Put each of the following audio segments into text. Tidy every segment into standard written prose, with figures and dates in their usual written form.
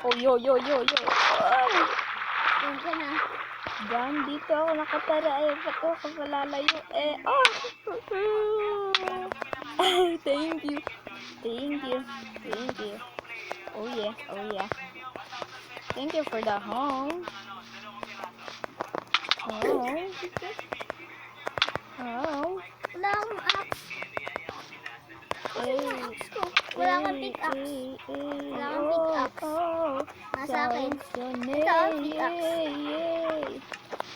Oh, yo. Yan ka na. Diyan, dito ako nakatara. Ba't ako malalayo? Oh! Thank you. Oh, yeah. Thank you for the home. Wala akong axe. Wala akong pickaxe. Wala akong pickaxe. Nasa akin. Ito ang pickaxe.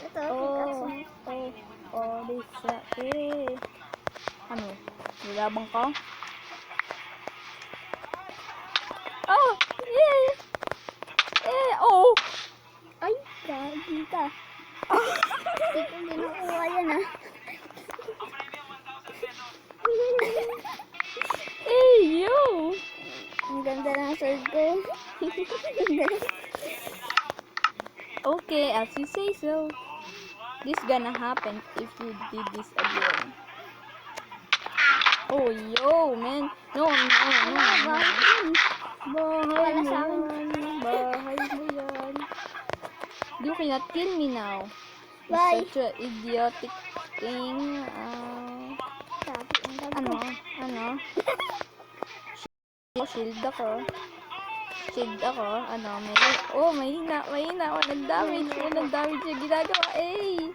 Ito ang pickaxe. Ano? Nilabang ka? Oh! Oh! Ay, gagi ka. Hindi ko nakuha yan ah. Yo! Ang ganda ng sword ko. Okay, as you say so. This gonna happen if you did this again. Oh, yo, man. No. Wala sa akin. Bahay mo yan. You cannot kill me now. Why? Such a idiotic thing. Ano? Shield ako. Ano? Mahina. Walang damage yung ginagawa. Ay,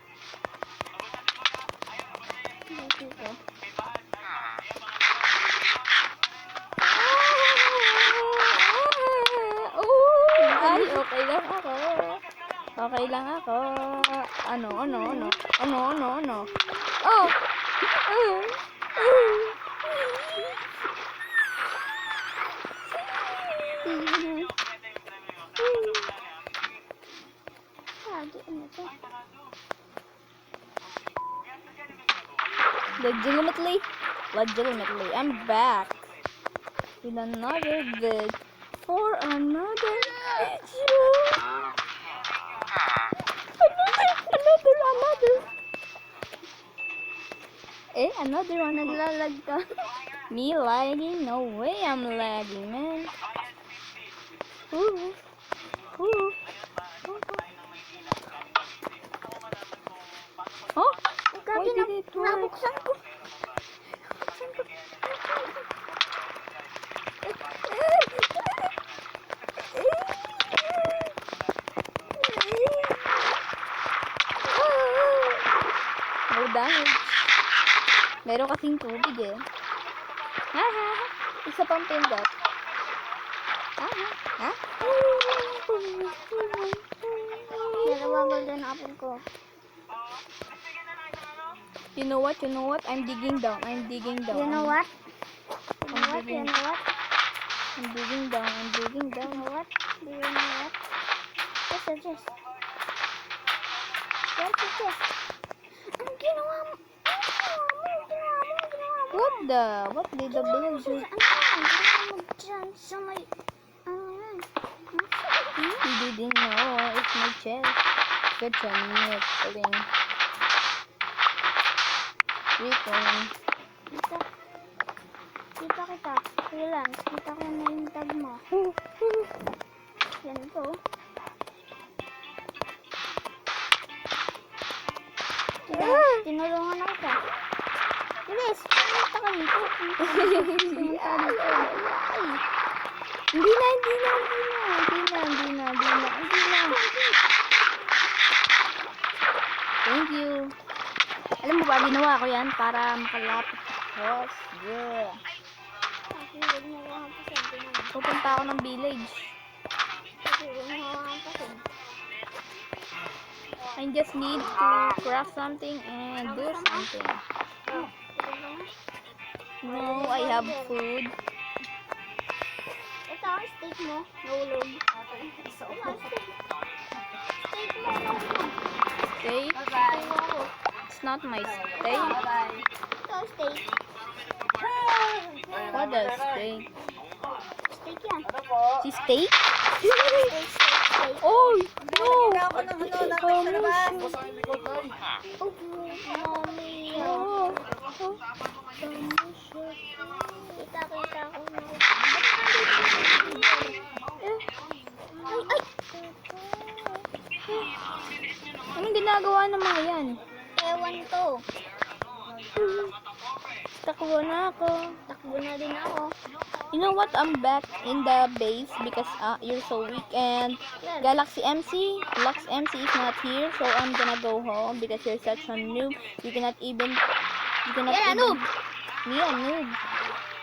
okay lang ako. Ano? Oh! Legitimately, I'm back with another vid for another video. Another one. Naglalag ka. Me lagging? No way I'm lagging, man. Ooh. Oh? Why did it work? Nabuksan ko. No damage. Meron kasing tubig eh. Isa pang pindot. Dalawang golden apple ko. You know what? I'm digging down. You know what? I'm digging down. Do you know what? Yes. Where's the chest? Anong ginawa mo? What did the villager? Ano dyan sa may... He didn't know. It's my chest. Such a neat thing. Kita kita. Freelance. Kita ko na yung tag mo. Yan ko. Tinulungan ako ka. Bilis. Punta ka dito. Hindi na. Thank you. Alam mo ba, ginawa ko yan para makalapit sa cross. Yeah. Pupunta ako ng village. I just need to craft something and do something. No, I have food. Ito ang steak mo. Nahulog. Steak mo. Steak? It's not my steak. Ito ang steak. What a steak? Steak yan. Si steak? Steak. Oh, no! Mommy. Kita ko na. ginagawa ng mga yan? Ewan ko. Takbo na ako. Takbo na din ako. You know what? I'm back in the base because you're so weak and Galaxy MC, Lux MC is not here, so I'm gonna go home because you're such a noob. You cannot even. noob! Me a noob.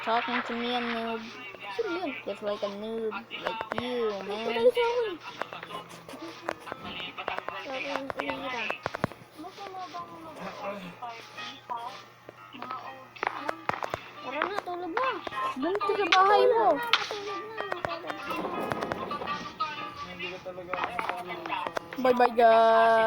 Talking to me a noob. Sino yun? Just like a noob, like you, man. Patay sa akin. Sabi yung ulira. Tara na, tulog na. Doon ka sa bahay mo. Matulog na. Bye bye guys.